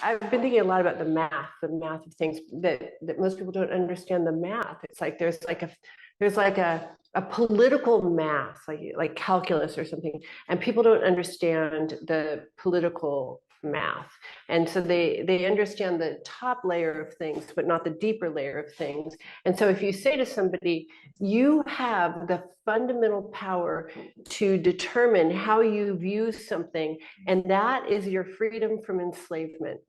I've been thinking a lot about the math of things, that most people don't understand the math. It's like there's like a political math, like calculus or something, and people don't understand the political math. And so they understand the top layer of things, but not the deeper layer of things. And so if you say to somebody, you have the fundamental power to determine how you view something, and that is your freedom from enslavement.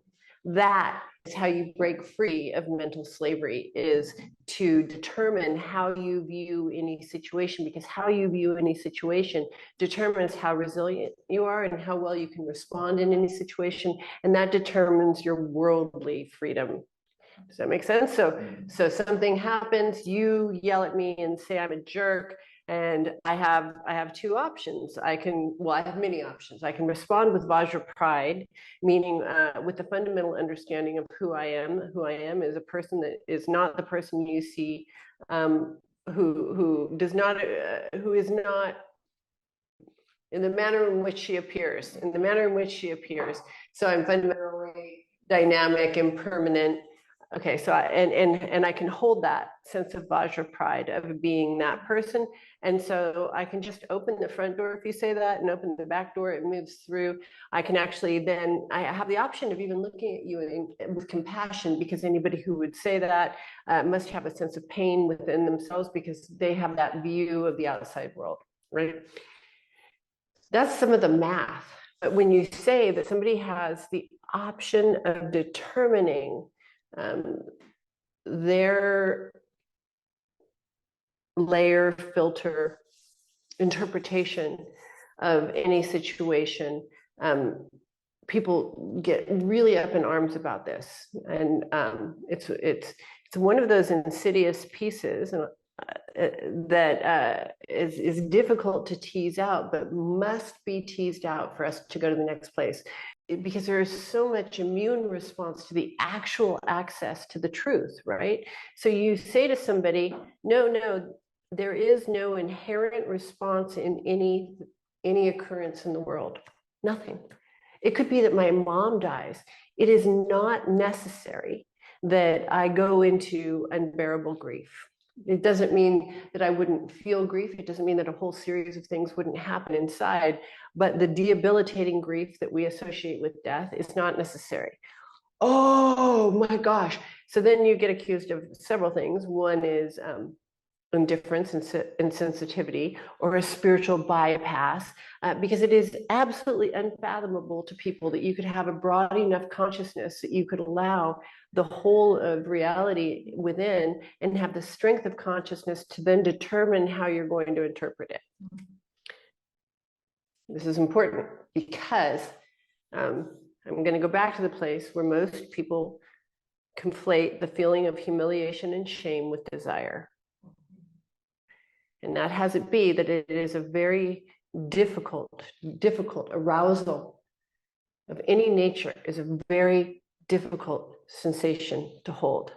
That is how you break free of mental slavery, is to determine how you view any situation, because how you view any situation determines how resilient you are and how well you can respond in any situation. And that determines your worldly freedom. Does that make sense? So something happens, you yell at me and say I'm a jerk, and I have two options. I have many options. I can respond with Vajra pride, meaning with the fundamental understanding of who I am. Who I am is a person that is not the person you see, who is not in the manner in which she appears. In the manner in which she appears. So I'm fundamentally dynamic, impermanent. Okay, so I can hold that sense of Vajra pride of being that person. And so I can just open the front door if you say that, and open the back door, it moves through. I can actually then, I have the option of even looking at you with compassion, because anybody who would say that must have a sense of pain within themselves, because they have that view of the outside world, right? That's some of the math. But when you say that somebody has the option of determining their layer, filter, interpretation of any situation, people get really up in arms about this. And it's one of those insidious pieces that is difficult to tease out, but must be teased out for us to go to the next place. Because there is so much immune response to the actual access to the truth, right? So you say to somebody, no, there is no inherent response in any occurrence in the world. Nothing. It could be that my mom dies. It is not necessary that I go into unbearable grief. It doesn't mean that I wouldn't feel grief. It doesn't mean that a whole series of things wouldn't happen inside, but the debilitating grief that we associate with death is not necessary. Oh my gosh. So then you get accused of several things. One is indifference and insensitivity, or a spiritual bypass, because it is absolutely unfathomable to people that you could have a broad enough consciousness that you could allow the whole of reality within and have the strength of consciousness to then determine how you're going to interpret it. This is important because I'm going to go back to the place where most people conflate the feeling of humiliation and shame with desire. And that has it be that it is a very difficult arousal of any nature, is a very difficult sensation to hold.